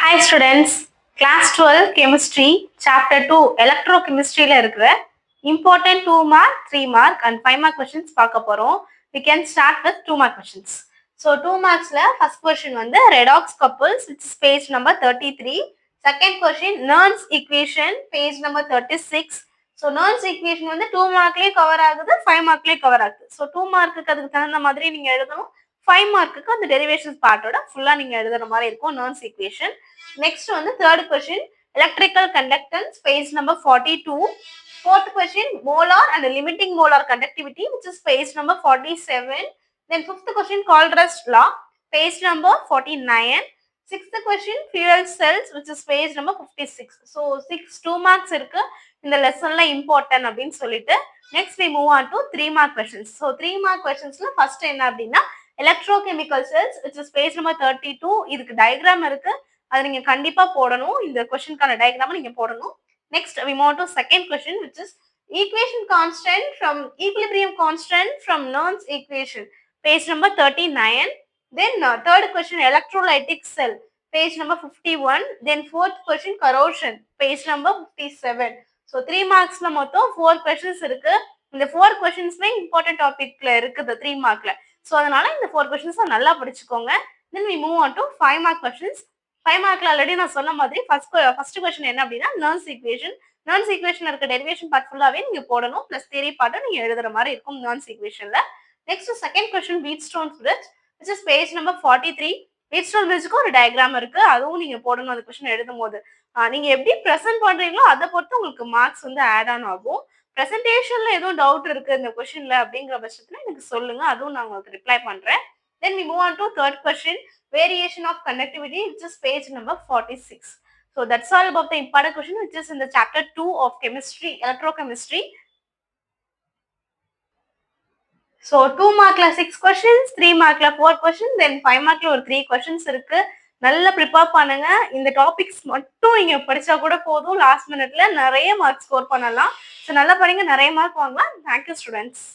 Hi students, class 12 chemistry chapter 2 electrochemistry ல இருக்கிற important 2 mark, 3 mark and 5 mark questions பார்க்க போறோம். We can start with 2 mark questions. So 2 marksல first question வந்து redox couples which is page number 33. Second question Nernst equation page number 36. So Nernst equation வந்து 2 markலயே cover ஆகுது 5 markலயே cover ஆகுது. So 2 markக்கு அதுக்கு தகுந்த மாதிரி நீங்க எழுதணும். 5 மார்க்குக்கு அந்த டெரிவேஷன்ஸ் பார்ட்டோட ஃபுல்லா நீங்க எழுதுற மாதிரி இருக்கும் Nernst equation. Next வந்து third question electrical conductance page number 42. Fourth question molar and limiting molar conductivity which is page number 47. Then fifth question Cauldr's law page number 49. Sixth question fuel cells which is page number 56. So 2 marks இருக்கு இந்த லெசன்ல important அப்படின்னு சொல்லிட்டு next we move on to 3 mark questions. So 3 mark questionsல first என்ன அப்படின்னா electrochemical cells which is page number 32. இதுக்கு diagram இருக்கு, அது நீங்க கண்டிப்பா போடணும். இந்த கொஸ்டின்கான டயக்ராம் நீங்க போடணும். Next we move to second question which is equation constant from equilibrium constant from Nernst equation page number 39. Then third question electrolytic cell page number 51. Then fourth question corrosion page number 57. So 3 marksல மொத்தம் 4 questions இருக்கு. இந்த 4 questionsமே important topicல இருக்குது 3 markல. So அதனால இந்த 4 questions நல்லா படிச்சுக்கோங்க. Then we move on to 5 mark questions. 5 மார்க்ல already நான் சொன்ன மாதிரி ஃபர்ஸ்ட் கொஸ்டின் என்ன அப்படின்னா Nernst equation. Nernst equationல இருக்க டெரிவேஷன் பார்ட் ஃபுல்லாவே நீங்க போடணும், பிளஸ் தியரி பார்ட் நீங்க எழுதுற மாதிரி இருக்கும் Nernst equationல. Next second question Wheatstone bridge which is page number 43. Wheatstone bridgeக்கு ஒரு டயக்ராம் இருக்கு, அதுவும் நீங்க போடணும் அந்த கொஸ்டின் எழுதும் போது. நீங்க எப்படி பிரசன்ட் பண்றீங்களோ அதை பொறுத்து உங்களுக்கு மார்க்ஸ் வந்து ஆட் ஆன் ஆகும். பிரசன்டேஷன்ல எதுவும் டவுட் இருக்கு இந்த கொஸ்டின்ல அப்படிங்கிற பட்சத்துல எனக்கு சொல்லுங்க, அதுவும் நான் உங்களுக்கு ரிப்ளை பண்றேன். Then we move on to third question variation of conductivity which is page number 46. So that's all about the important question which is in the chapter 2 of chemistry, electrochemistry. So 2 markல 6 questions, 3 markல 4 questions, then 5 markல ஒரு 3 questions இருக்கு. நல்லா prepare பண்ணுங்க. இந்த topics மட்டும் நீங்க படிச்சா கூட போதும், லாஸ்ட் மினிட்ல நிறைய மார்க் ஸ்கோர் பண்ணலாம். ஸோ நல்லா படிங்க, நிறைய மார்க் வாங்கலாம். Thank you students.